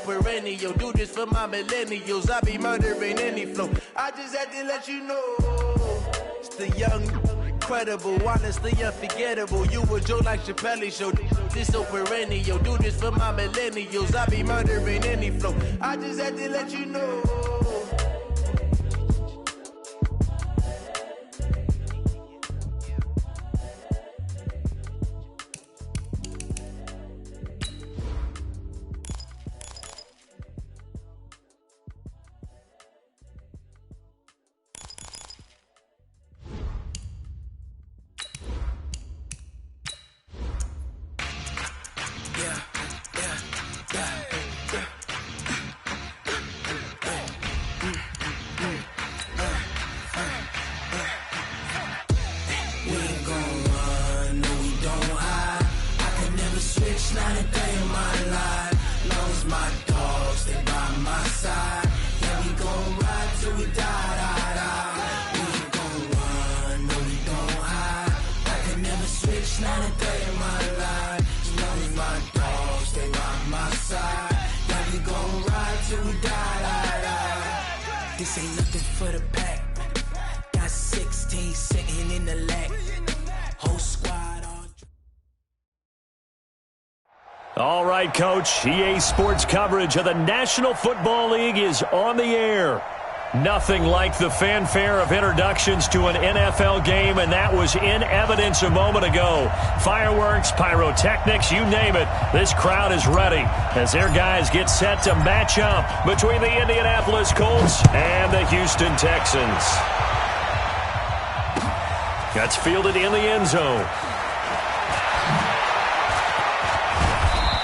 perennial. Do this for my millennials. I be murdering any flow. I just had to let you know. It's the young, incredible, honestly unforgettable. You a Joe like Chappelle show. This so perennial. Do this for my millennials. I be murdering any flow. I just had to let you know. This ain't nothing for the pack. Got 16 sitting in the lag. Whole squad on. All right, Coach. EA Sports coverage of the National Football League is on the air. Nothing like the fanfare of introductions to an NFL game, and that was in evidence a moment ago. Fireworks, pyrotechnics, you name it. This crowd is ready as their guys get set to match up between the Indianapolis Colts and the Houston Texans. That's fielded in the end zone.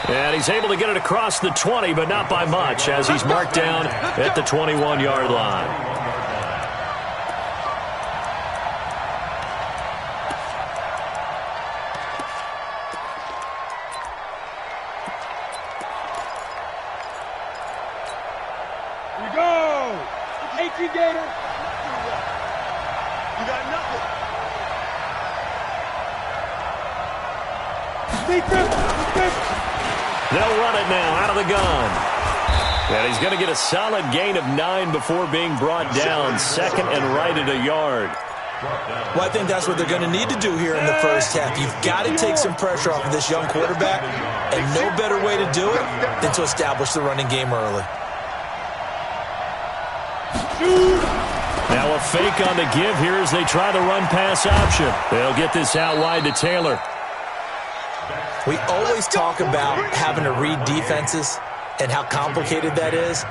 And he's able to get it across the 20, but not by much, as he's marked down at the 21-yard line. Here we go! 18 Gator! You got nothing! Defense! They'll run it now out of the gun. And he's going to get a solid gain of 9 before being brought down. Second and right at a yard. Well, I think that's what they're going to need to do here in the first half. You've got to take some pressure off of this young quarterback, and no better way to do it than to establish the running game early. Now a fake on the give here as they try the run-pass option. They'll get this out wide to Taylor. We always talk about having to read defenses and how complicated that is.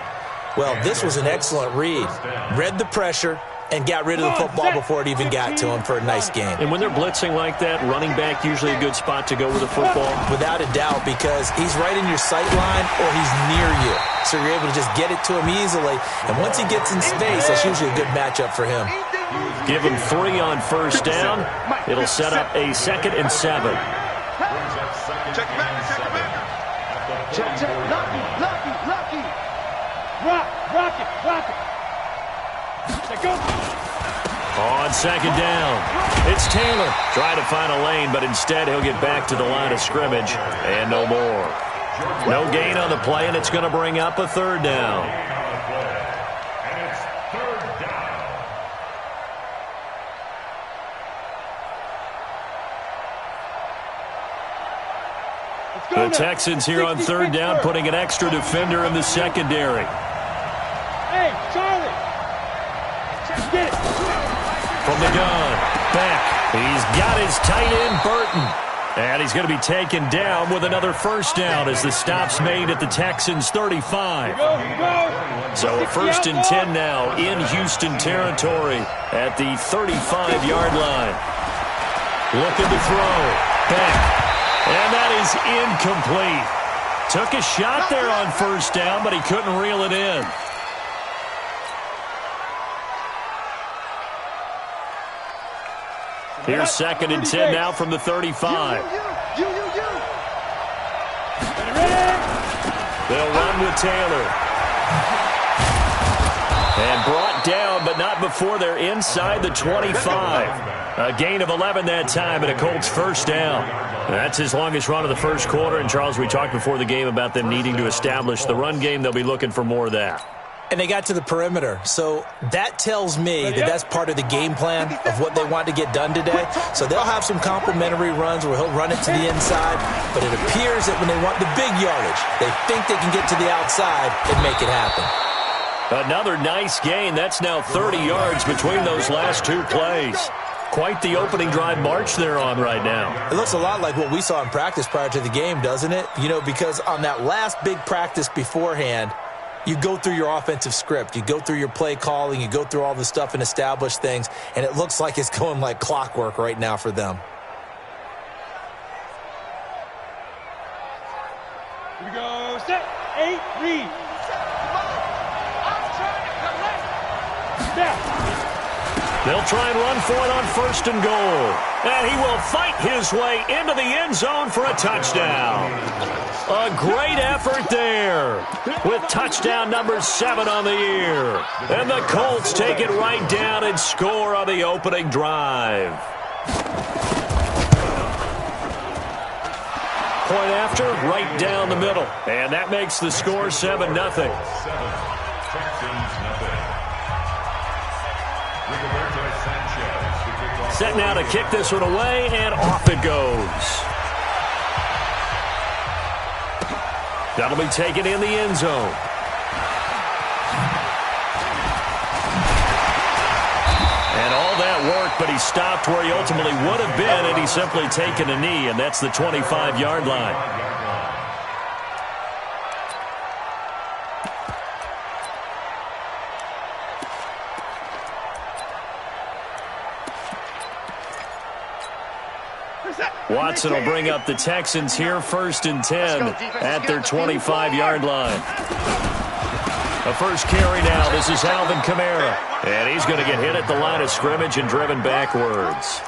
Well, this was an excellent read. Read the pressure and got rid of the football before it even got to him for a nice game. And when they're blitzing like that, running back usually a good spot to go with the football? Without a doubt, because he's right in your sight line or he's near you. So you're able to just get it to him easily. And once he gets in space, that's usually a good matchup for him. Give him 3 on first down. It'll set up a 2nd and 7. Check back. Check. Lucky. Rock it. Check go. On 2nd down, it's Taylor. Trying to find a lane, but instead he'll get back to the line of scrimmage. And no more. No gain on the play, and it's going to bring up a 3rd down. The Texans here on 3rd down, putting an extra defender in the secondary. Hey, Charlie! Get it! From the gun, back. He's got his tight end, Burton. And he's going to be taken down with another 1st down as the stop's made at the Texans' 35. Here you go. So a 1st and 10 now in Houston territory at the 35-yard line. Looking to throw. Back. And that is incomplete. Took a shot there on 1st down, but he couldn't reel it in. Here's 2nd and 10 now from the 35. They'll run with Taylor. And brought down, but not before they're inside the 25. A gain of 11 that time and a Colts first down. That's his longest run of the first quarter. And, Charles, we talked before the game about them needing to establish the run game. They'll be looking for more of that. And they got to the perimeter. So that tells me that that's part of the game plan of what they want to get done today. So they'll have some complementary runs where he'll run it to the inside. But it appears that when they want the big yardage, they think they can get to the outside and make it happen. Another nice gain. That's now 30 yards between those last two plays. Quite the opening drive march they're on right now. It looks a lot like what we saw in practice prior to the game, doesn't it? You know, because on that last big practice beforehand, you go through your offensive script. You go through your play calling. You go through all the stuff and establish things. And it looks like it's going like clockwork right now for them. Here we go. Set. 8, read. They'll try and run for it on 1st and goal. And he will fight his way into the end zone for a touchdown. A great effort there with touchdown number 7 on the year. And the Colts take it right down and score on the opening drive. Point after, right down the middle. And that makes the score 7-0. Set now to kick this one away, and off it goes. That'll be taken in the end zone. And all that work, but he stopped where he ultimately would have been, and he's simply taken a knee, and that's the 25-yard line. Watson will bring up the Texans here, 1st and 10 at their 25-yard line. The first carry now. This is Alvin Kamara. And he's going to get hit at the line of scrimmage and driven backwards.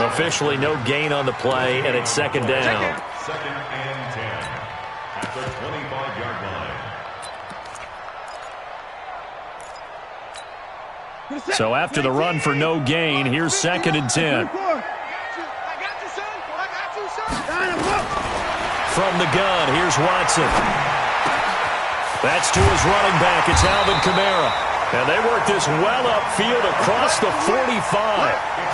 Officially no gain on the play, and it's 2nd down. 2nd and 10 at the 25-yard line. So after the run for no gain, here's 2nd and 10. From the gun, here's Watson. That's to his running back. It's Alvin Kamara. And they work this well upfield across the 45.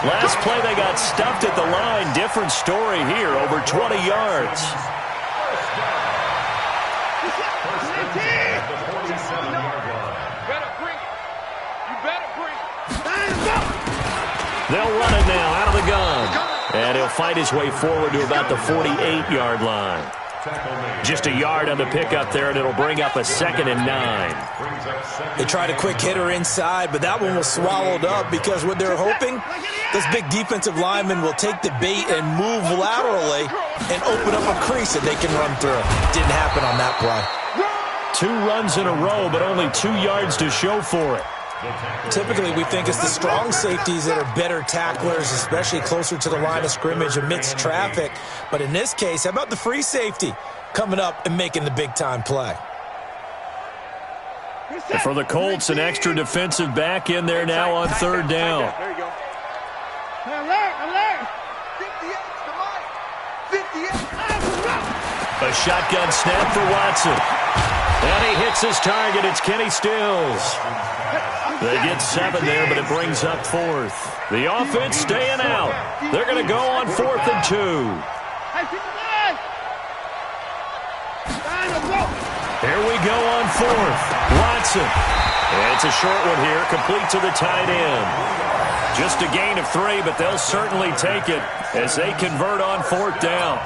Last play they got stuffed at the line. Different story here, over 20 yards. They'll run it now out of the gun. And he'll fight his way forward to about the 48-yard line. Just a yard on the pickup there, and it'll bring up a 2nd and 9. They tried a quick hitter inside, but that one was swallowed up because what they're hoping, those big defensive linemen will take the bait and move laterally and open up a crease that they can run through. Didn't happen on that play. 2 runs in a row, but only 2 yards to show for it. Typically, we think it's the strong safeties that are better tacklers, especially closer to the line of scrimmage amidst traffic. But in this case, how about the free safety coming up and making the big-time play? For the Colts, an extra defensive back in there now on 3rd down. There you go. Alert! 58, 58. A shotgun snap for Watson. And he hits his target. It's Kenny Stills. They get 7 there, but it brings up 4th. The offense staying out. They're going to go on 4th and 2. Here we go on 4th. Watson. And it's a short one here, complete to the tight end. Just a gain of 3, but they'll certainly take it as they convert on 4th down.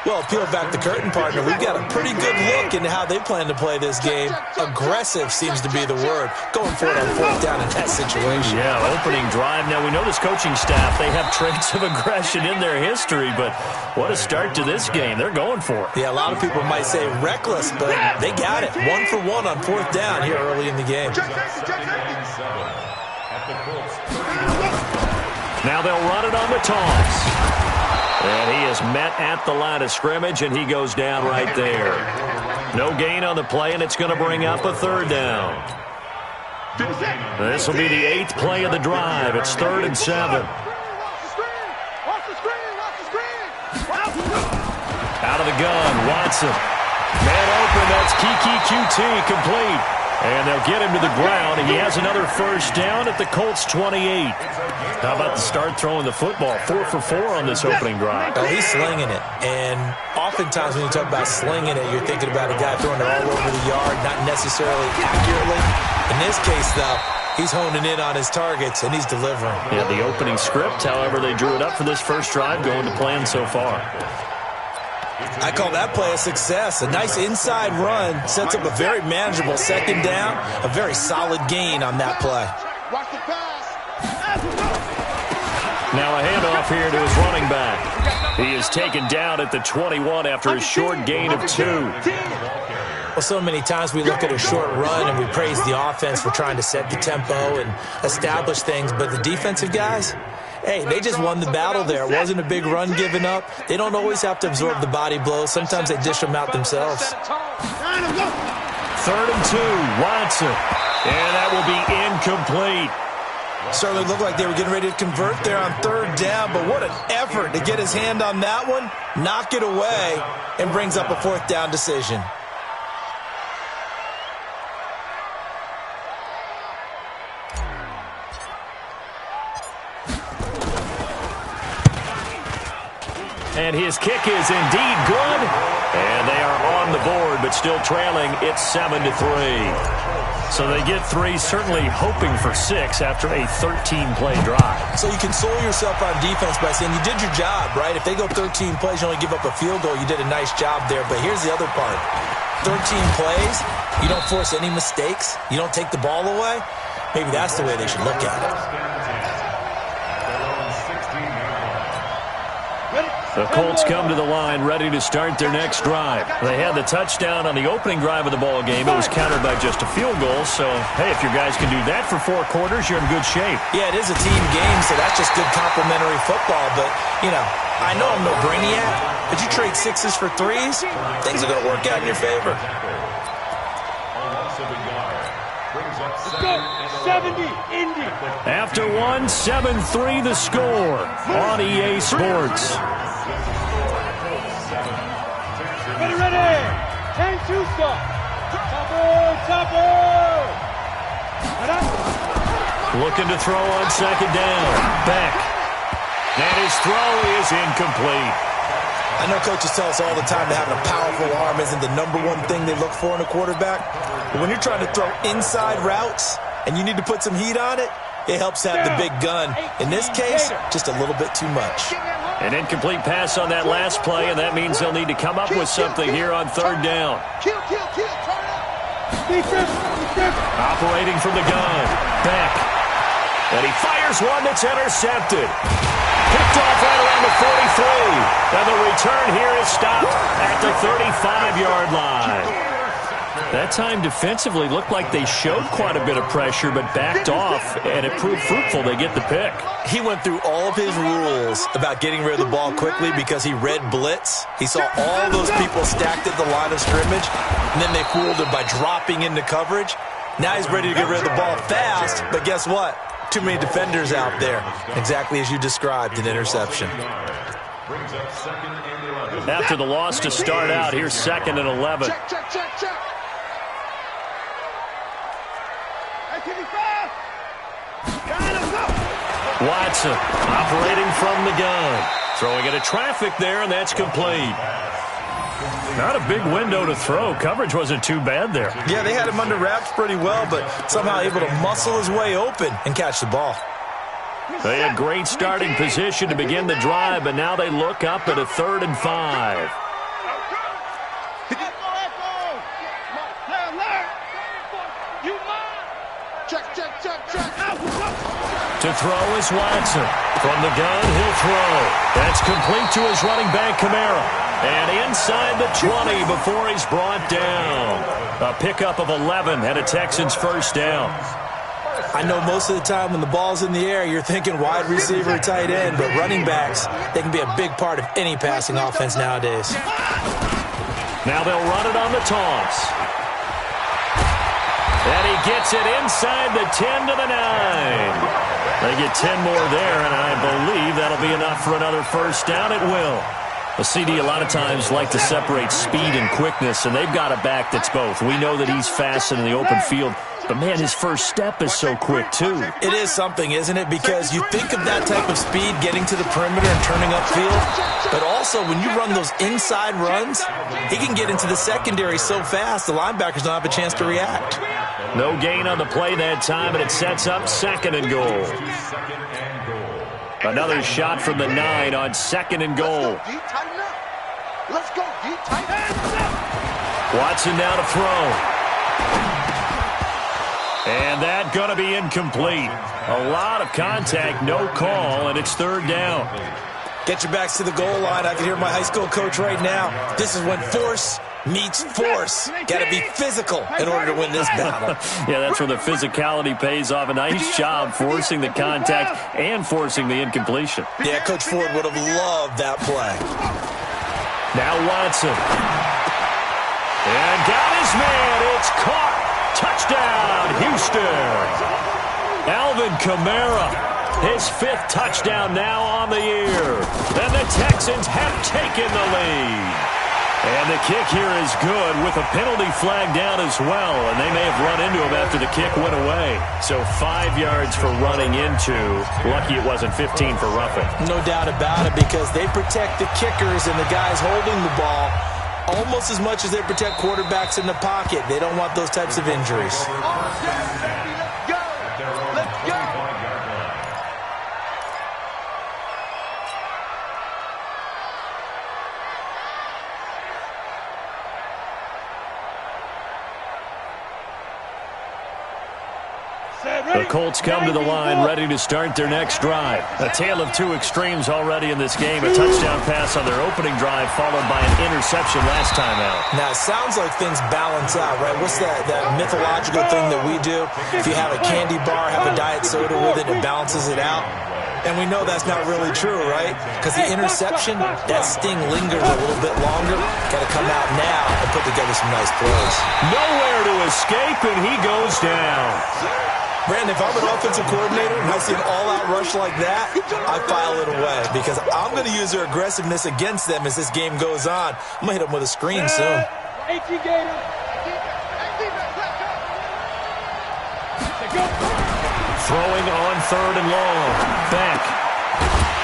Well, peel back the curtain, partner. We've got a pretty good look into how they plan to play this game. Aggressive seems to be the word. Going for it on 4th down in that situation. Yeah, opening drive. Now, we know this coaching staff, they have traits of aggression in their history, but what a start to this game. They're going for it. Yeah, a lot of people might say reckless, but they got it. 1 for 1 on 4th down here early in the game. Now they'll run it on the toss. And he is met at the line of scrimmage, and he goes down right there. No gain on the play, and it's going to bring up a 3rd down. This will be the 8th play of the drive. It's 3rd and 7. Out of the gun, Watson. Man open, that's Kiki QT, complete. And they'll get him to the ground, and he has another first down at the Colts 28. How about the start throwing the football? 4 for 4 on this opening drive. Oh, he's slinging it. And oftentimes when you talk about slinging it, you're thinking about a guy throwing it all over the yard, not necessarily accurately. In this case, though, he's honing in on his targets, and he's delivering. Yeah, the opening script, however, they drew it up for this first drive, going to plan so far. I call that play a success. A nice inside run sets up a very manageable second down, a very solid gain on that play. Now a handoff here to his running back. He is taken down at the 21 after a short gain of 2. Well, so many times we look at a short run and we praise the offense for trying to set the tempo and establish things, but the defensive guys, hey, they just won the battle there. It wasn't a big run given up. They don't always have to absorb the body blows. Sometimes they dish them out themselves. 3rd and 2, Watson. And that will be incomplete. Certainly looked like they were getting ready to convert there on 3rd down, but what an effort to get his hand on that one, knock it away, and brings up a 4th down decision. And his kick is indeed good. And they are on the board, but still trailing. It's 7-3. So they get 3, certainly hoping for 6 after a 13-play drive. So you console yourself on defense by saying you did your job, right? If they go 13 plays, you only give up a field goal, you did a nice job there. But here's the other part. 13 plays, you don't force any mistakes, you don't take the ball away. Maybe that's the way they should look at it. The Colts come to the line ready to start their next drive. They had the touchdown on the opening drive of the ball game. It was countered by just a field goal. So, hey, if your guys can do that for 4 quarters, you're in good shape. Yeah, it is a team game, so that's just good complementary football. But, you know, I know I'm no brainiac, but you trade 6s for 3s, things are going to work out in your favor. Let's go. 70, Indy. After 1, 7-3 the score on EA Sports. Ready. 10-2 stop. Topper. Looking to throw on 2nd down. Beck. And his throw is incomplete. I know coaches tell us all the time that having a powerful arm isn't the #1 thing they look for in a quarterback. But when you're trying to throw inside routes and you need to put some heat on it, it helps have the big gun. In this case, just a little bit too much. An incomplete pass on that last play, and that means they'll need to come up with something here on 3rd down. Operating from the gun, Beck. And he fires one that's intercepted. Picked off right around the 43. And the return here is stopped at the 35-yard line. That time defensively looked like they showed quite a bit of pressure but backed off, and it proved fruitful. They get the pick. He went through all of his rules about getting rid of the ball quickly because he read blitz. He saw all those people stacked at the line of scrimmage, and then they fooled him by dropping into coverage. Now he's ready to get rid of the ball fast, but guess what? Too many defenders out there. Exactly as you described, an interception. After the loss to start out, here's 2nd and 11. Check. Watson operating from the gun. Throwing into traffic there, and that's complete. Not a big window to throw. Coverage wasn't too bad there. Yeah, they had him under wraps pretty well, but somehow able to muscle his way open and catch the ball. They had great starting position to begin the drive, but now they look up at a 3rd and 5. To throw is Watson. From the gun, he'll throw. That's complete to his running back, Kamara. And inside the 20 before he's brought down. A pickup of 11 and a Texans first down. I know most of the time when the ball's in the air, you're thinking wide receiver, tight end, but running backs, they can be a big part of any passing offense nowadays. Now they'll run it on the toss. And he gets it inside the 10 to the 9. They get 10 more there, and I believe that'll be enough for another first down. It will. A CD a lot of times like to separate speed and quickness, and they've got a back that's both. We know that he's fast in the open field, but, man, his first step is so quick, too. It is something, isn't it? Because you think of that type of speed getting to the perimeter and turning upfield, but also when you run those inside runs, he can get into the secondary so fast the linebackers don't have a chance to react. No gain on the play that time, and it sets up 2nd and goal. Another shot from the 9 on 2nd and goal. Let's go, D. Watson now to throw. And that going to be incomplete. A lot of contact, no call, and it's 3rd down. Get your backs to the goal line. I can hear my high school coach right now. This is when force meets force. Got to be physical in order to win this battle. Yeah, that's where the physicality pays off. A nice job forcing the contact and forcing the incompletion. Yeah, Coach Ford would have loved that play. Now Watson. And got his man. It's caught. Touchdown, Houston. Alvin Kamara, his 5th touchdown now on the year. And the Texans have taken the lead. And the kick here is good with a penalty flag down as well. And they may have run into him after the kick went away. So 5 yards for running into. Lucky it wasn't 15 for roughing. No doubt about it, because they protect the kickers and the guys holding the ball almost as much as they protect quarterbacks in the pocket. They don't want those types of injuries. The Colts come to the line ready to start their next drive. A tale of 2 extremes already in this game. A touchdown pass on their opening drive followed by an interception last time out. Now, it sounds like things balance out, right? What's that mythological thing that we do? If you have a candy bar, have a diet soda with it, it balances it out. And we know that's not really true, right? Because the interception, that sting lingers a little bit longer. Got to come out now and put together some nice plays. Nowhere to escape, and he goes down. Brandon, if I'm an offensive coordinator and I see an all-out rush like that, I file it away because I'm going to use their aggressiveness against them as this game goes on. I'm going to hit them with a screen soon. Throwing on 3rd and long. Back.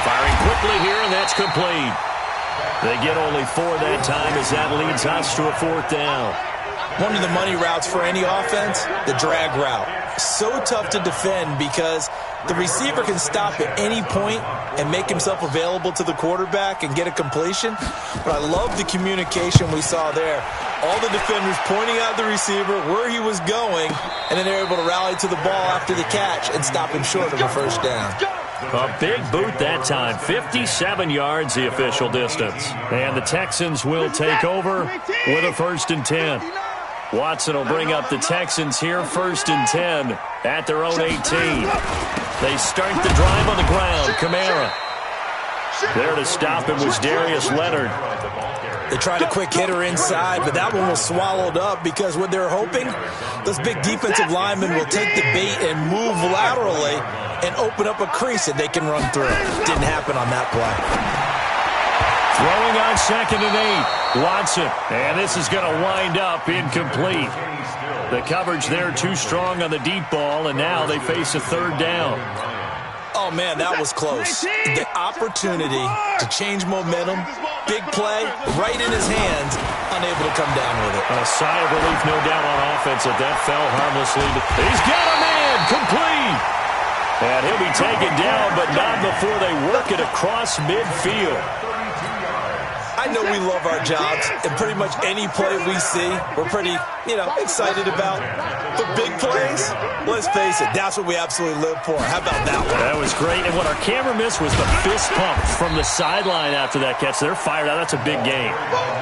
Firing quickly here, and that's complete. They get only 4 that time as that leads us to a 4th down. One of the money routes for any offense, the drag route. So tough to defend because the receiver can stop at any point and make himself available to the quarterback and get a completion. But I love the communication we saw there. All the defenders pointing out the receiver, where he was going, and then they're able to rally to the ball after the catch and stop him short of a first down. A big boot that time. 57 yards the official distance. And the Texans will take over with a 1st and 10. Watson will bring up the Texans here, 1st and 10 at their own 18. They start the drive on the ground. Kamara. There to stop him was Darius Leonard. They tried a quick hitter inside, but that one was swallowed up because what they're hoping, those big defensive linemen will take the bait and move laterally and open up a crease that they can run through. Didn't happen on that play. Throwing on 2nd and 8. Watson. And this is going to wind up incomplete. The coverage there too strong on the deep ball, and now they face a 3rd down. Oh, man, that was close. The opportunity to change momentum, big play, right in his hands, unable to come down with it. A sigh of relief, no doubt, on offense that fell harmlessly. He's got a man, complete. And he'll be taken down, but not before they work it across midfield. I know we love our jobs, and pretty much any play we see, we're pretty, excited about. But big plays, let's face it, that's what we absolutely live for. How about that one? That was great, and what our camera missed was the fist pump from the sideline after that catch. They're fired out. That's a big gain.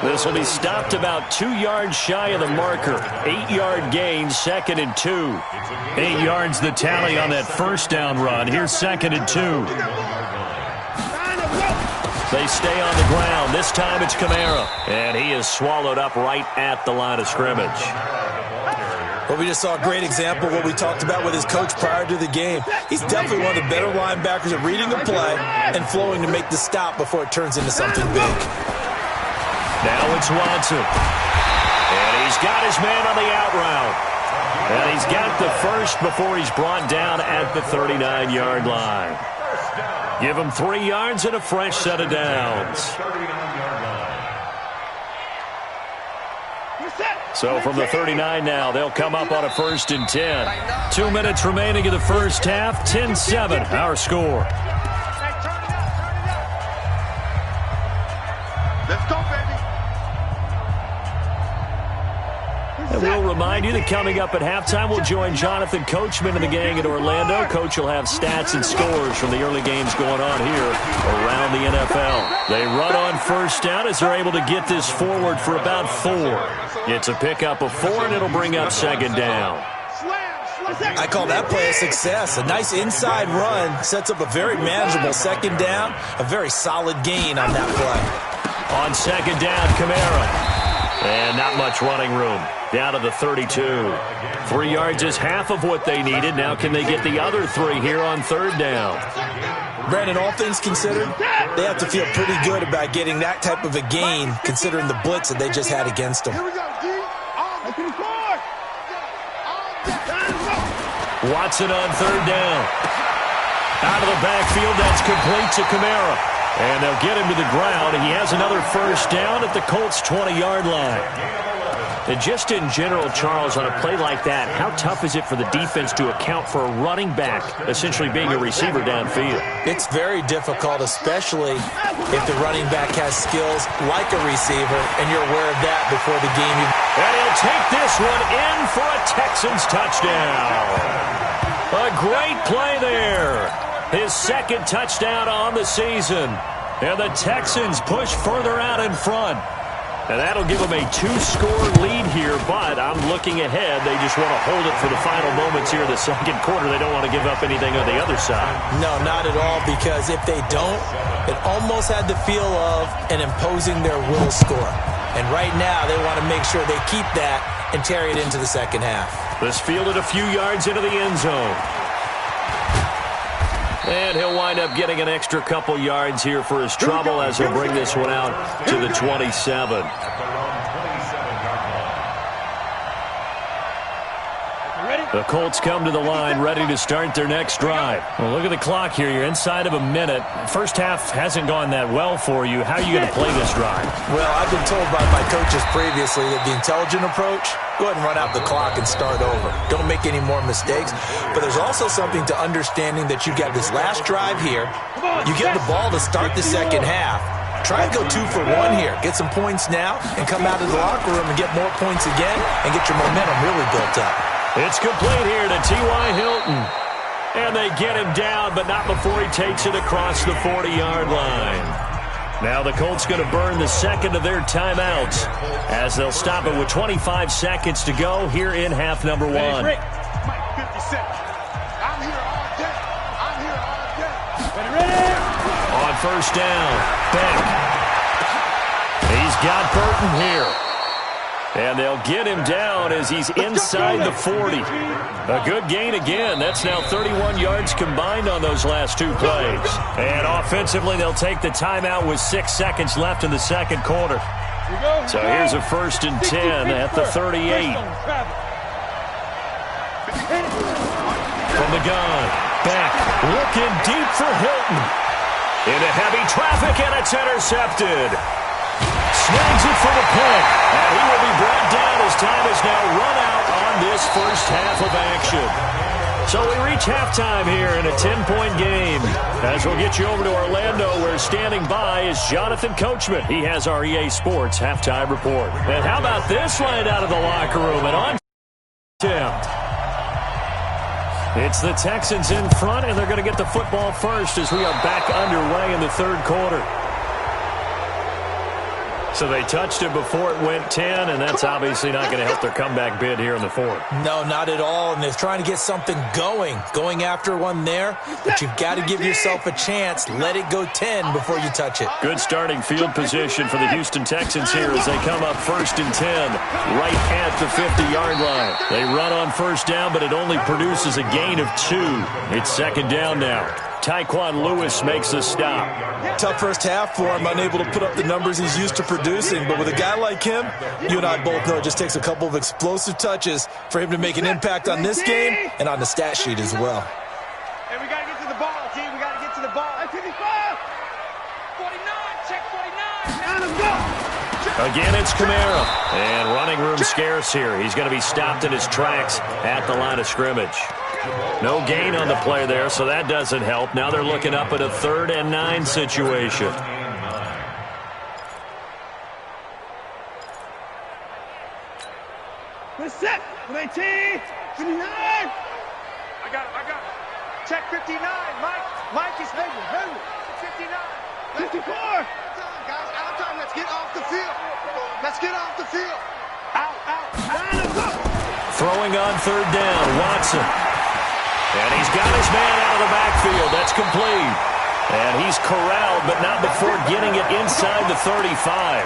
This will be stopped about 2 yards shy of the marker. 8-yard gain, 2nd and 2. 8 yards the tally on that first down run. Here's 2nd and 2. They stay on the ground. This time it's Kamara. And he is swallowed up right at the line of scrimmage. Well, we just saw a great example of what we talked about with his coach prior to the game. He's definitely one of the better linebackers at reading a play and flowing to make the stop before it turns into something big. Now it's Watson. And he's got his man on the out route. And he's got the first before he's brought down at the 39-yard line. Give him 3 yards and a fresh set of downs. So from the 39 now, they'll come up on a 1st and 10. 2 minutes remaining in the first half. 10-7, our score. Let's go, baby. And we'll remind you that coming up at halftime, we'll join Jonathan Coachman and the gang in Orlando. Coach will have stats and scores from the early games going on here around the NFL. They run on 1st down as they're able to get this forward for about 4. It's a pickup of 4, and it'll bring up 2nd down. I call that play a success. A nice inside run sets up a very manageable 2nd down. A very solid gain on that play. On 2nd down, Kamara. And not much running room. Down to the 32. 3 yards is half of what they needed. Now can they get the other 3 here on 3rd down? Brandon, all things considered, they have to feel pretty good about getting that type of a gain considering the blitz that they just had against them. Watson on 3rd down. Out of the backfield, that's complete to Kamara. And they'll get him to the ground. He has another 1st down at the Colts' 20-yard line. And just in general, Charles, on a play like that, how tough is it for the defense to account for a running back essentially being a receiver downfield? It's very difficult, especially if the running back has skills like a receiver, and you're aware of that before the game. And he'll take this one in for a Texans touchdown. A great play there. His 2nd touchdown on the season. And the Texans push further out in front. And that'll give them a 2-score lead here, but I'm looking ahead. They just want to hold it for the final moments here in the 2nd quarter. They don't want to give up anything on the other side. No, not at all, because if they don't, it almost had the feel of an imposing their will score. And right now, they want to make sure they keep that and carry it into the 2nd half. This fielded a few yards into the end zone. And he'll wind up getting an extra couple yards here for his trouble as he'll bring this one out to the 27. The Colts come to the line ready to start their next drive. Well, look at the clock here. You're inside of a minute. First half hasn't gone that well for you. How are you going to play this drive? Well, I've been told by my coaches previously that the intelligent approach, go ahead and run out the clock and start over. Don't make any more mistakes. But there's also something to understanding that you got this last drive here. You get the ball to start the 2nd half. Try and go 2 for 1 here. Get some points now and come out of the locker room and get more points again and get your momentum really built up. It's complete here to T.Y. Hilton. And they get him down, but not before he takes it across the 40-yard line. Now the Colts going to burn the 2nd of their timeouts as they'll stop it with 25 seconds to go here in half number 1. I'm here all day. I'm here all day. Ready? On 1st down, Beck. He's got Burton here. And they'll get him down as he's inside the 40. A good gain again. That's now 31 yards combined on those last 2 plays. And offensively, they'll take the timeout with 6 seconds left in the 2nd quarter. So here's a 1st and 10 at the 38. From the gun, Beck looking deep for Hilton. Into heavy traffic, and it's intercepted. Snags it for the pick, and he will be brought down as time is now run out on this first half of action. So we reach halftime here in a 10-point game. As we'll get you over to Orlando, where standing by is Jonathan Coachman. He has our EA Sports halftime report. And how about this line out of the locker room? And on attempt. It's the Texans in front, and they're going to get the football first as we are back underway in the 3rd quarter. So they touched it before it went 10, and that's obviously not going to help their comeback bid here in the fourth. No, not at all, and they're trying to get something going after one there, but you've got to give yourself a chance. Let it go 10 before you touch it. Good starting field position for the Houston Texans here as they come up 1st and 10, right at the 50-yard line. They run on first down, but it only produces a gain of 2. It's 2nd down now. Tyquan Lewis makes the stop. Tough first half for him, unable to put up the numbers he's used to producing. But with a guy like him, you and I both know it just takes a couple of explosive touches for him to make an impact on this game and on the stat sheet as well. Hey, we got to get to the ball, team. We got to get to the ball. 49, check 49. Now let's go. Again, it's Kamara. And running room scarce here. He's going to be stopped in his tracks at the line of scrimmage. No gain on the play there, so that doesn't help. Now they're looking up at a 3rd and 9 situation. Set. 19. 59. I got it. Check 59. Mike is maybe. 59. 54. Guys, out of time. Let's get off the field. Let's get off the field. Out. Throwing on 3rd down, Watson. And he's got his man out of the backfield. That's complete. And he's corralled, but not before getting it inside the 35.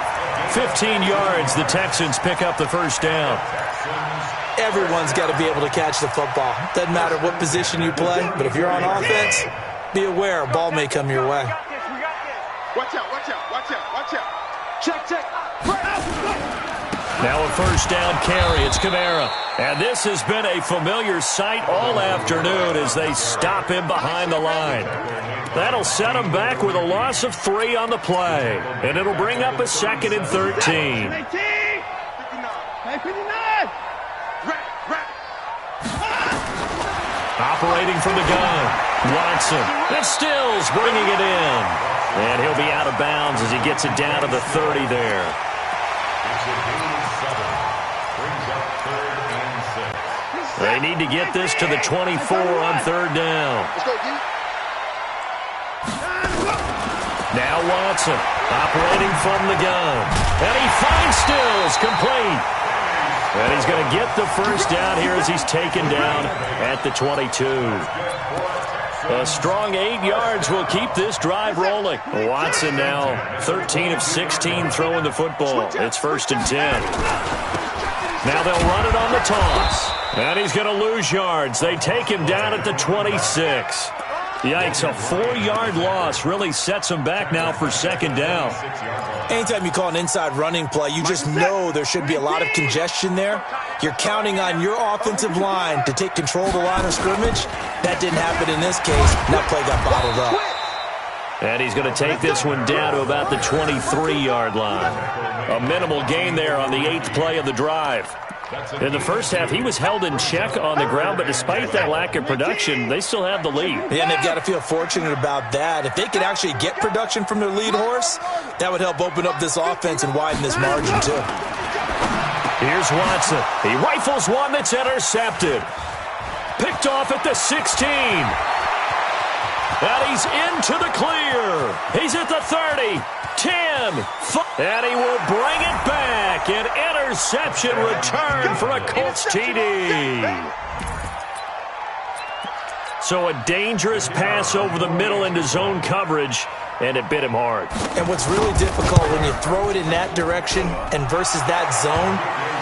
15 yards, the Texans pick up the 1st down. Everyone's got to be able to catch the football. Doesn't matter what position you play, but if you're on offense, be aware a ball may come your way. Watch out. Check. Now a 1st down carry. It's Kamara. And this has been a familiar sight all afternoon as they stop him behind the line. That'll set him back with a loss of 3 on the play. And it'll bring up a 2nd and 13. 59. Operating from the gun. Watson. And Stills bringing it in. And he'll be out of bounds as he gets it down to the 30 there. They need to get this to the 24 on 3rd down. Now Watson operating from the gun. And he finds Stills complete. And he's going to get the 1st down here as he's taken down at the 22. A strong 8 yards will keep this drive rolling. Watson now 13 of 16 throwing the football. It's 1st and 10. Now they'll run it on the toss. And he's going to lose yards. They take him down at the 26. Yikes, a 4-yard loss really sets him back now for 2nd down. Anytime you call an inside running play, you just know there should be a lot of congestion there. You're counting on your offensive line to take control of the line of scrimmage. That didn't happen in this case. That play got bottled up. And he's going to take this one down to about the 23-yard line. A minimal gain there on the 8th play of the drive. In the first half, he was held in check on the ground, but despite that lack of production, they still have the lead. Yeah, and they've got to feel fortunate about that. If they could actually get production from their lead horse, that would help open up this offense and widen this margin, too. Here's Watson. He rifles one that's intercepted. Picked off at the 16. And he's into the clear. He's at the 30. 10, 5, and he will bring it back. An interception return for a Colts TD. So a dangerous pass over the middle into zone coverage, and it bit him hard. And what's really difficult when you throw it in that direction and versus that zone,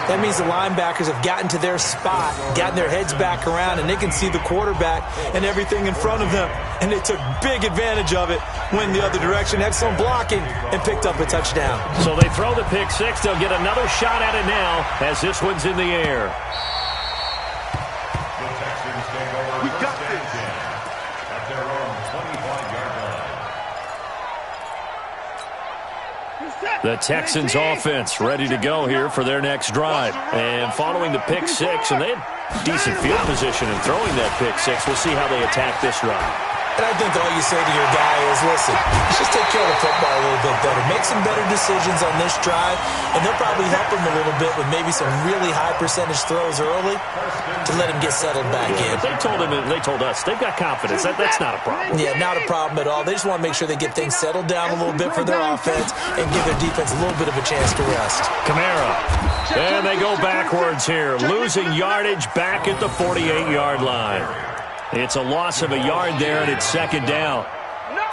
that means the linebackers have gotten to their spot, gotten their heads back around, and they can see the quarterback and everything in front of them. And they took big advantage of it, went the other direction, had some blocking, and picked up a touchdown. So they throw the pick six. They'll get another shot at it now as this one's in the air. We got this. At their own 25-yard line. The Texans offense ready to go here for their next drive. And following the pick six, and they had decent field position in throwing that pick six. We'll see how they attack this drive. And I think all you say to your guy is, listen, let's just take care of the football a little bit better. Make some better decisions on this drive, and they'll probably help him a little bit with maybe some really high percentage throws early to let him get settled back in. They told him, and they told us, they've got confidence. That's not a problem. Yeah, not a problem at all. They just want to make sure they get things settled down a little bit for their offense and give their defense a little bit of a chance to rest. Camara. And they go backwards here, losing yardage back at the 48-yard line. It's a loss of a yard there, and it's second down.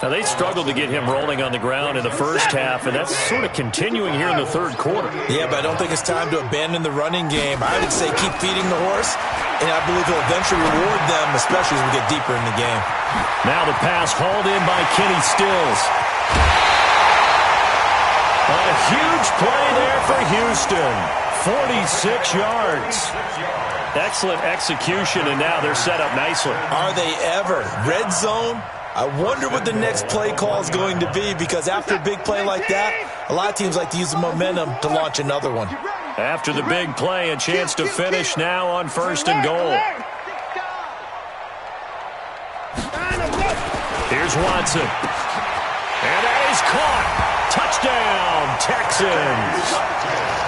Now, they struggled to get him rolling on the ground in the first half, and that's sort of continuing here in the third quarter. Yeah, but I don't think it's time to abandon the running game. I would say keep feeding the horse, and I believe he'll eventually reward them, especially as we get deeper in the game. Now the pass hauled in by Kenny Stills. A huge play there for Houston. 46 yards. Excellent execution, and now they're set up nicely. Are they ever? Red zone? I wonder what the next play call is going to be, because after a big play like that, a lot of teams like to use the momentum to launch another one. After the big play, a chance to finish now on 1st and goal. Here's Watson. And that is caught. Touchdown, Texans.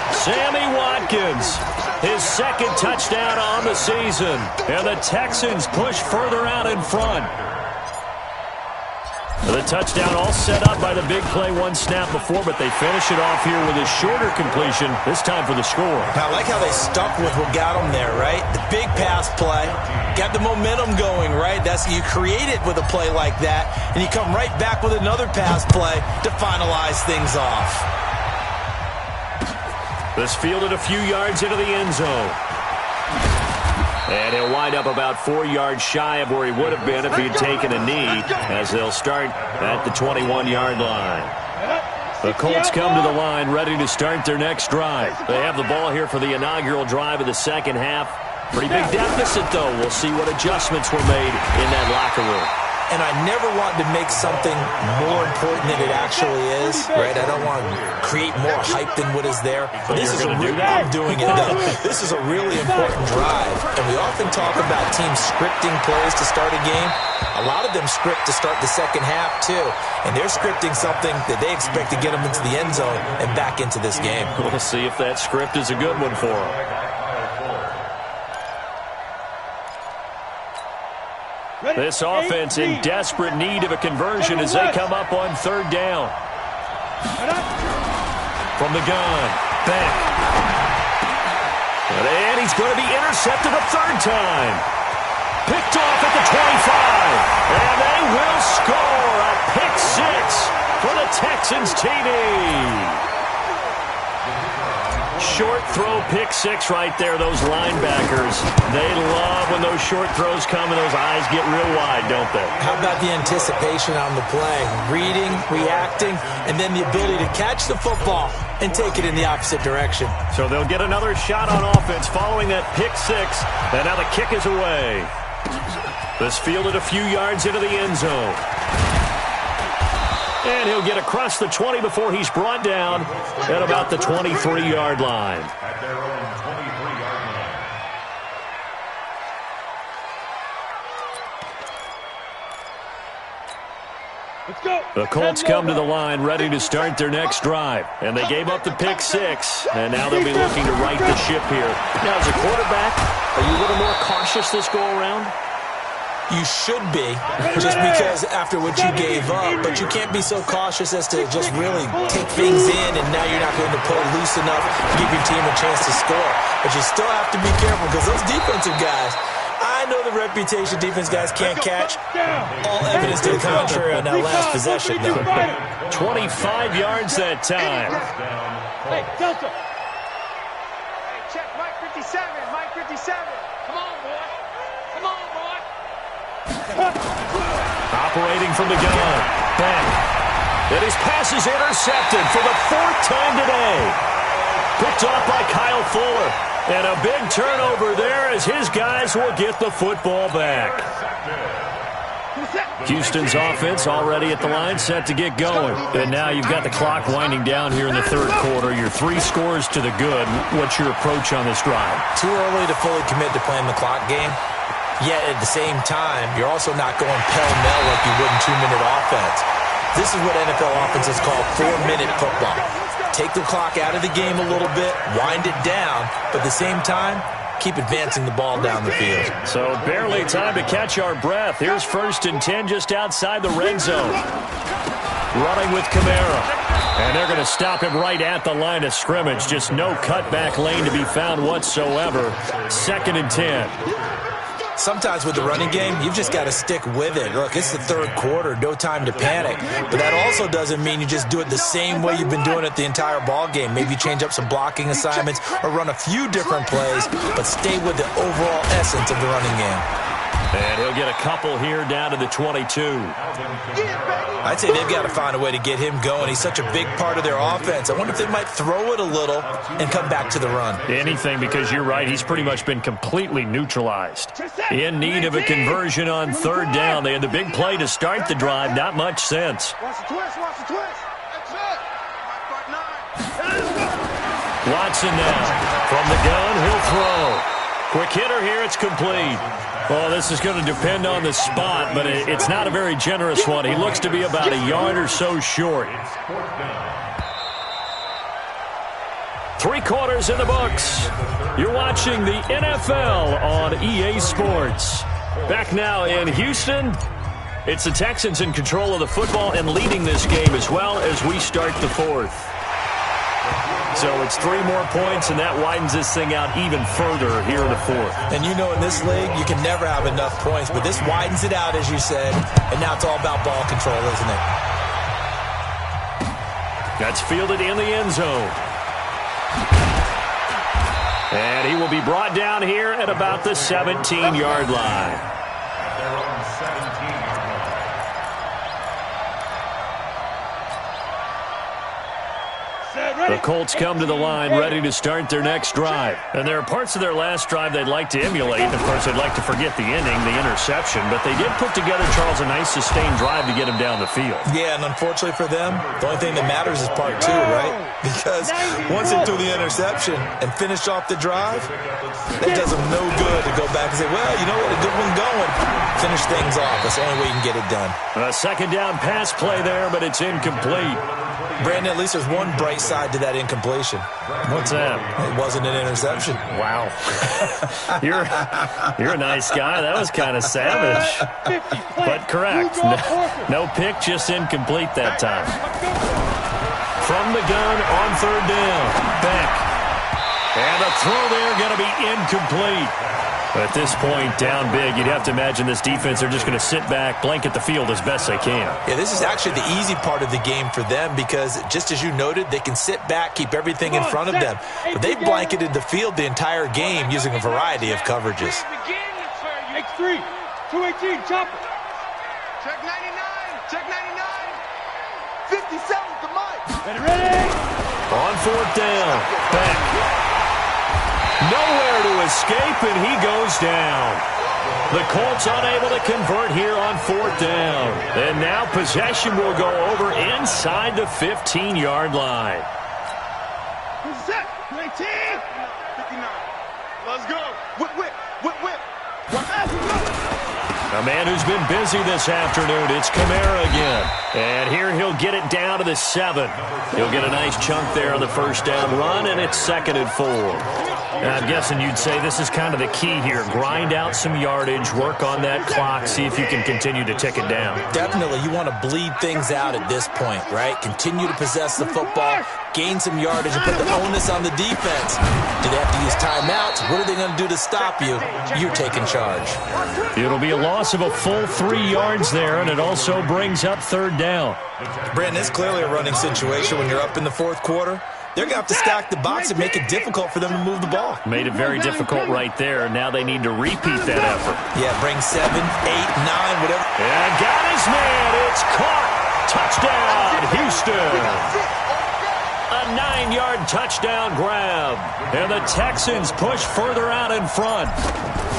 Sammy Watkins, his second touchdown on the season. And the Texans push further out in front. The touchdown all set up by the big play one snap before, but they finish it off here with a shorter completion, this time for the score. I like how they stuck with what got them there, right? The big pass play, got the momentum going, right? You create it with a play like that, and you come right back with another pass play to finalize things off. This fielded a few yards into the end zone. And he'll wind up about 4 yards shy of where he would have been if he had taken a knee, as they'll start at the 21-yard line. The Colts come to the line ready to start their next drive. They have the ball here for the inaugural drive of the second half. Pretty big deficit, though. We'll see what adjustments were made in that locker room. And I never want to make something more important than it actually is, right? I don't want to create more hype than what is there. But this is I'm doing it, though. This is a really important drive. And we often talk about teams scripting plays to start a game. A lot of them script to start the second half, too. And they're scripting something that they expect to get them into the end zone and back into this game. We'll see if that script is a good one for them. This offense in desperate need of a conversion as they come up on third down. From the gun, back. And he's going to be intercepted a third time. Picked off at the 25. And they will score a pick six for the Texans TD. Short throw pick six right there, those linebackers. They love when those short throws come and those eyes get real wide, don't they? How about the anticipation on the play? Reading, reacting, and then the ability to catch the football and take it in the opposite direction. So they'll get another shot on offense following that pick six, and now the kick is away. This fielded a few yards into the end zone. And he'll get across the 20 before he's brought down at about the 23-yard line. At their own 23-yard line. Let's go. The Colts come to the line ready to start their next drive. And they gave up the pick six, and now they'll be looking to right the ship here. Now, as a quarterback, are you a little more cautious this go-around? You should be, just because after what you gave up, but you can't be so cautious as to just really take things in, and now you're not going to pull loose enough to give your team a chance to score. But you still have to be careful, because those defensive guys, I know the reputation defense guys can't catch. All evidence to the contrary on that last possession, though. 25 yards that time. Hey, Delta. Hey, check Mike 57. Mike 57. Come on, boy. Come on, boy. Operating from the gun. Back. And his pass is intercepted for the fourth time today. Picked off by Kyle Fuller. And a big turnover there as his guys will get the football back. Houston's offense already at the line, set to get going. And now you've got the clock winding down here in the third quarter. Your 3 scores to the good. What's your approach on this drive? Too early to fully commit to playing the clock game. Yet at the same time, you're also not going pell-mell like you would in 2-minute offense. This is what NFL offenses call 4-minute football. Take the clock out of the game a little bit, wind it down, but at the same time, keep advancing the ball down the field. So barely time to catch our breath. Here's 1st and 10 just outside the red zone. Running with Kamara. And they're going to stop him right at the line of scrimmage. Just no cutback lane to be found whatsoever. 2nd and 10. Sometimes with the running game, you've just got to stick with it. Look, it's the 3rd quarter, no time to panic. But that also doesn't mean you just do it the same way you've been doing it the entire ball game. Maybe change up some blocking assignments or run a few different plays, but stay with the overall essence of the running game. And he'll get a couple here down to the 22. I'd say they've got to find a way to get him going. He's such a big part of their offense. I wonder if they might throw it a little and come back to the run. Anything, because you're right. He's pretty much been completely neutralized. In need of a conversion on 3rd down. They had the big play to start the drive. Not much sense. Watson now. From the gun, he'll throw. Quick hitter here. It's complete. Well, this is going to depend on the spot, but it's not a very generous one. He looks to be about a yard or so short. 3 quarters in the books. You're watching the NFL on EA Sports. Back now in Houston. It's the Texans in control of the football and leading this game as well as we start the 4th. So it's 3 more points, and that widens this thing out even further here in the 4th. And you know in this league, you can never have enough points, but this widens it out, as you said, and now it's all about ball control, isn't it? That's fielded in the end zone. And he will be brought down here at about the 17-yard line. They're on 17. The Colts come to the line ready to start their next drive. And there are parts of their last drive they'd like to emulate. And, of course, they'd like to forget the ending, the interception. But they did put together, Charles, a nice sustained drive to get him down the field. Yeah, and unfortunately for them, the only thing that matters is part 2, right? Because once they threw the interception and finished off the drive, that does them no good to go back and say, well, you know what, a good one going. Finish things off. That's the only way you can get it done. A 2nd down pass play there, but it's incomplete. Brandon, at least there's one bright side to that incompletion. What's that? It wasn't an interception. Wow. You're a nice guy. That was kind of savage. But correct. No pick, just incomplete that time. From the gun on 3rd down. Beck. And the throw there going to be incomplete. At this point, down big, you'd have to imagine this defense, they're just going to sit back, blanket the field as best they can. Yeah, this is actually the easy part of the game for them because, just as you noted, they can sit back, keep everything in front of them. But they've blanketed the field the entire game using a variety of coverages. X3, 218, chopper. Check 99, check 99. 57 to Mike. Ready? On 4th down, Beck. Nowhere to escape, and he goes down. The Colts unable to convert here on 4th down. And now possession will go over inside the 15-yard line. Who's that? 19. 59. Let's go. Whip, whip, whip, whip. A man who's been busy this afternoon, it's Kamara again. And here he'll get it down to the 7. He'll get a nice chunk there on the 1st down run, and it's 2nd and 4. And I'm guessing you'd say this is kind of the key here. Grind out some yardage, work on that clock, see if you can continue to tick it down. Definitely. You want to bleed things out at this point, right? Continue to possess the football, gain some yardage, and put the onus on the defense. Do they have to use timeouts? What are they going to do to stop you? You're taking charge. It'll be a loss of a full 3 yards there, and it also brings up 3rd down. Brandon, it's clearly a running situation when you're up in the 4th quarter. They're going to have to stack the box and make it difficult for them to move the ball. Made it very difficult right there. Now they need to repeat that effort. Yeah, bring 7, 8, 9, whatever. And got his man. It's caught. Touchdown, Houston. A 9-yard touchdown grab. And the Texans push further out in front.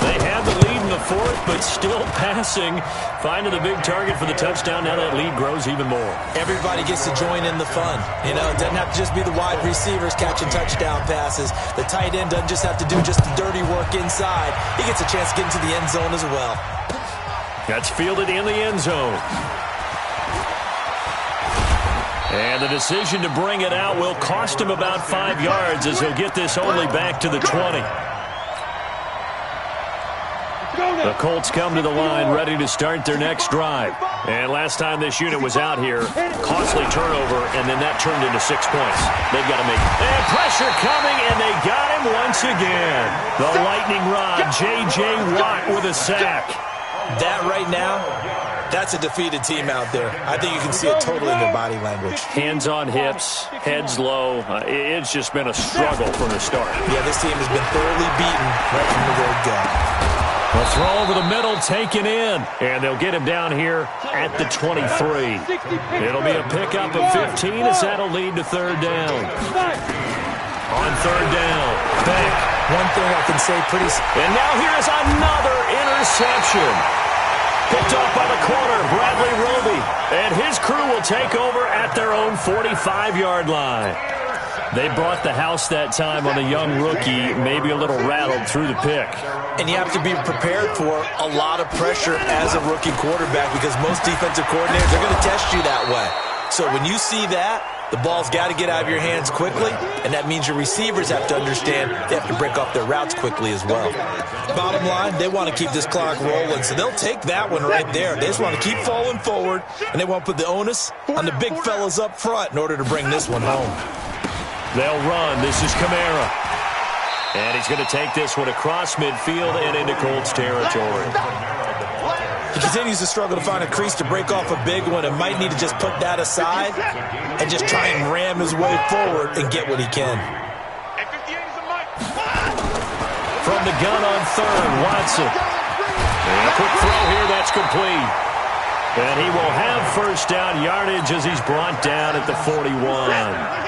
They had the lead in the fourth, but still passing. Finding the big target for the touchdown. Now that lead grows even more. Everybody gets to join in the fun. You know, it doesn't have to just be the wide receivers catching touchdown passes. The tight end doesn't just have to do just the dirty work inside. He gets a chance to get into the end zone as well. That's fielded in the end zone. And the decision to bring it out will cost him about 5 yards as he'll get this only back to the 20. The Colts come to the line ready to start their next drive. And last time this unit was out here, costly turnover, and then that turned into 6 points. They've got to make it. And pressure coming, and they got him once again. The lightning rod, J.J. Watt with a sack. That right now, that's a defeated team out there. I think you can see it totally in their body language. Hands on hips, heads low. It's just been a struggle from the start. Yeah, this team has been thoroughly beaten right from the word go. A throw over the middle, taken in. And they'll get him down here at the 23. It'll be a pickup of 15 as that'll lead to third down. On third down, back. One thing I can say pretty... And now here's another interception. Picked off by the corner, Bradley Roby. And his crew will take over at their own 45-yard line. They brought the house that time on a young rookie, maybe a little rattled through the pick. And you have to be prepared for a lot of pressure as a rookie quarterback because most defensive coordinators are going to test you that way. So when you see that, the ball's got to get out of your hands quickly, and that means your receivers have to understand they have to break off their routes quickly as well. Bottom line, they want to keep this clock rolling, so they'll take that one right there. They just want to keep falling forward, and they want to put the onus on the big fellas up front in order to bring this one home. They'll run. This is Kamara. And he's going to take this one across midfield and into Colts territory. He continues to struggle to find a crease to break off a big one and might need to just put that aside and just try and ram his way forward and get what he can. From the gun on third, Watson. And a quick throw here, that's complete. And he will have first down yardage as he's brought down at the 41.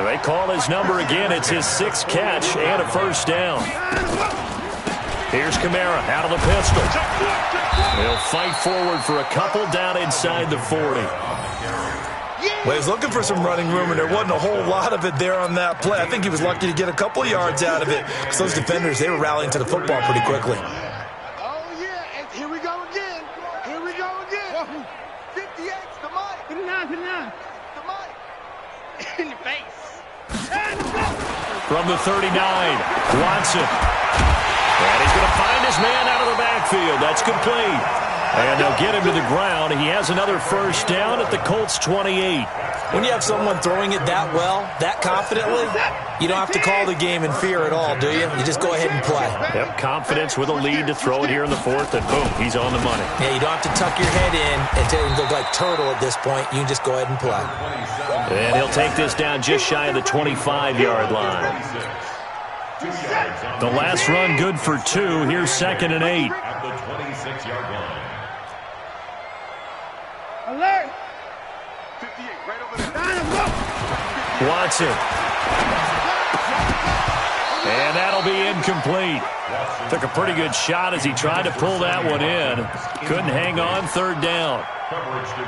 They call his number again. It's his 6th catch and a first down. Here's Kamara out of the pistol. He'll fight forward for a couple down inside the 40. Well, he was looking for some running room, and there wasn't a whole lot of it there on that play. I think he was lucky to get a couple yards out of it because those defenders, they were rallying to the football pretty quickly. Oh, yeah, and here we go again. Here we go again. 58's the mic. Put it on. The mic. In your face. From the 39, Watson. And he's going to find his man out of the backfield. That's complete. And they'll get him to the ground. He has another first down at the Colts 28. When you have someone throwing it that well, that confidently, you don't have to call the game in fear at all, do you? You just go ahead and play. Yep, confidence with a lead to throw it here in the fourth, and boom, he's on the money. Yeah, you don't have to tuck your head in and look like turtle at this point. You can just go ahead and play. And he'll take this down just shy of the 25-yard line. The last run good for 2. Here's 2nd and 8. At the 26-yard line. Alert! 58, right over there. Watson. And that'll be incomplete. Took a pretty good shot as he tried to pull that one in. Couldn't hang on, third down.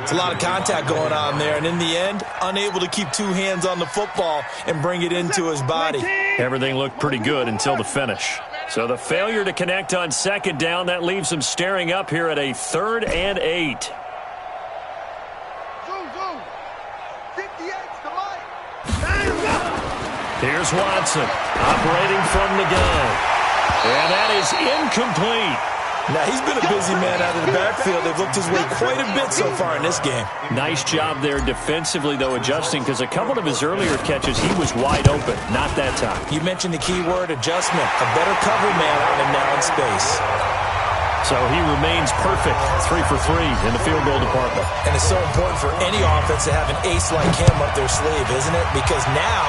It's a lot of contact going on there, and in the end, unable to keep 2 hands on the football and bring it into his body. Everything looked pretty good until the finish. So the failure to connect on 2nd down, that leaves him staring up here at a 3rd and 8. Here's Watson, operating from the gun. And that is incomplete. Now, he's been a busy man out of the backfield. They've looked his way quite a bit so far in this game. Nice job there defensively, though, adjusting, because a couple of his earlier catches, he was wide open. Not that time. You mentioned the key word, adjustment. A better cover man on him now in space. So he remains perfect, 3 for 3 in the field goal department. And it's so important for any offense to have an ace like him up their sleeve, isn't it? Because now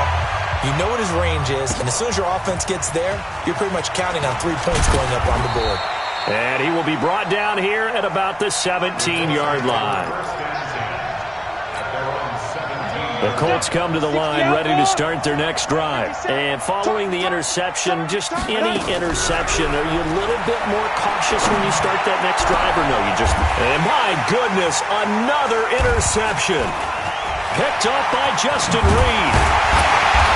you know what his range is, and as soon as your offense gets there, you're pretty much counting on 3 points going up on the board. And he will be brought down here at about the 17-yard line. The Colts come to the line ready to start their next drive. And following the interception, just any interception, are you a little bit more cautious when you start that next drive or no? And my goodness, another interception. Picked up by Justin Reed.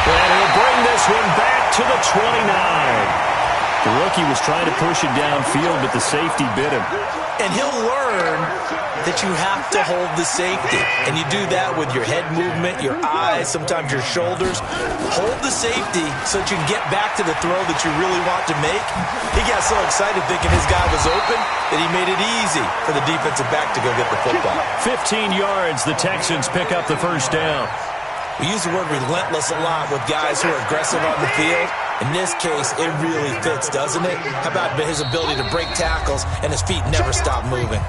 And he'll bring this one back to the 29. The rookie was trying to push it downfield, but the safety bit him. And he'll learn that you have to hold the safety. And you do that with your head movement, your eyes, sometimes your shoulders. Hold the safety so that you can get back to the throw that you really want to make. He got so excited thinking his guy was open that he made it easy for the defensive back to go get the football. 15 yards, the Texans pick up the first down. We use the word relentless a lot with guys who are aggressive on the field. In this case, it really fits, doesn't it? How about his ability to break tackles and his feet never stop moving?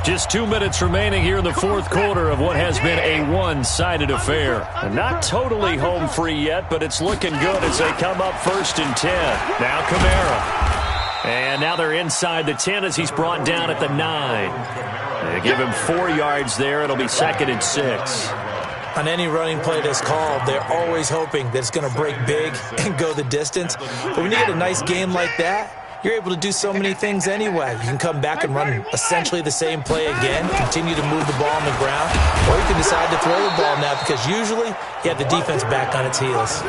Just 2 minutes remaining here in the fourth quarter of what has been a one-sided affair. And not totally home free yet, but it's looking good as they come up 1st and 10. Now Kamara. And now they're inside the 10 as he's brought down at the 9. They give him 4 yards there. It'll be 2nd and 6. On any running play that's called, they're always hoping that it's going to break big and go the distance. But when you get a nice game like that, you're able to do so many things anyway. You can come back and run essentially the same play again, continue to move the ball on the ground, or you can decide to throw the ball now because usually you have the defense back on its heels.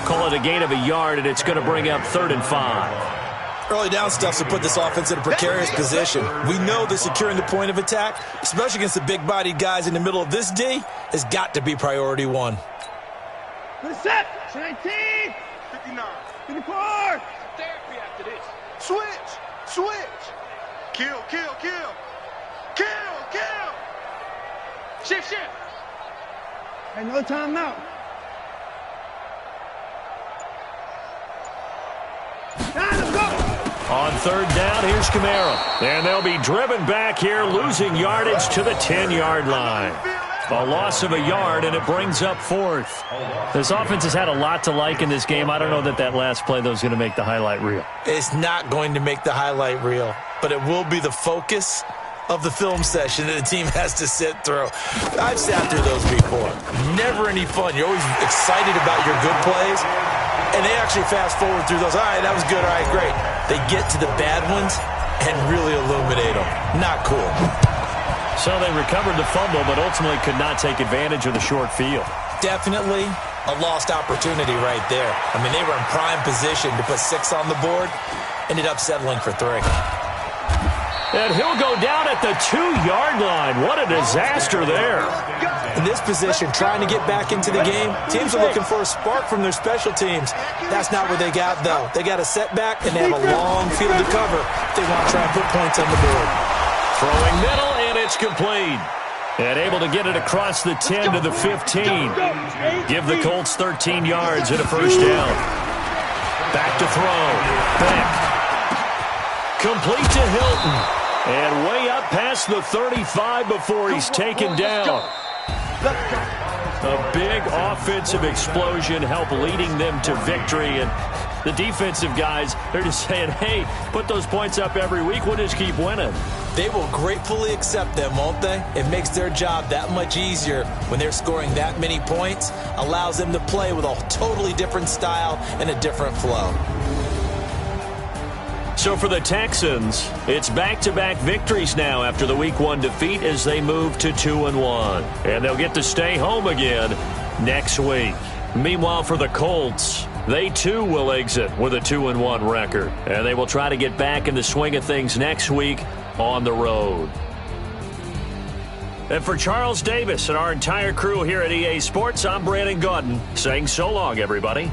Call it a gain of a yard, and it's going to bring up 3rd and 5. Early down stuff to put this offense in a precarious position. We know that securing the point of attack, especially against the big-bodied guys in the middle of this D, has got to be priority one. Set. 19. 59. 54. Therapy after this. Switch. Kill. Shift. Hey, no timeout. Let's go. On 3rd down, here's Kamara. And they'll be driven back here, losing yardage to the 10-yard line. A loss of a yard, and it brings up 4th. This offense has had a lot to like in this game. I don't know that last play, though, is going to make the highlight reel. It's not going to make the highlight reel, but it will be the focus of the film session that the team has to sit through. I've sat through those before. Never any fun. You're always excited about your good plays, and they actually fast forward through those. All right, that was good. All right, great. They get to the bad ones and really illuminate them. Not cool. So they recovered the fumble, but ultimately could not take advantage of the short field. Definitely a lost opportunity right there. I mean, they were in prime position to put 6 on the board. Ended up settling for 3. And he'll go down at the 2-yard line. What a disaster there. In this position, trying to get back into the game, teams are looking for a spark from their special teams. That's not what they got, though. They got a setback, and they have a long field to cover if they want to try and put points on the board. Throwing middle, and it's complete. And able to get it across the 10 to the 15. Give the Colts 13 yards and a first down. Back to throw. Beck. Complete to Hilton. And way up past the 35 before he's taken down. A big offensive explosion helped leading them to victory. And the defensive guys, they're just saying, hey, put those points up every week. We'll just keep winning. They will gratefully accept them, won't they? It makes their job that much easier when they're scoring that many points. Allows them to play with a totally different style and a different flow. So for the Texans, it's back-to-back victories now after the Week 1 defeat as they move to 2-1. And they'll get to stay home again next week. Meanwhile, for the Colts, they too will exit with a 2-1 record. And they will try to get back in the swing of things next week on the road. And for Charles Davis and our entire crew here at EA Sports, I'm Brandon Gaudin saying so long, everybody.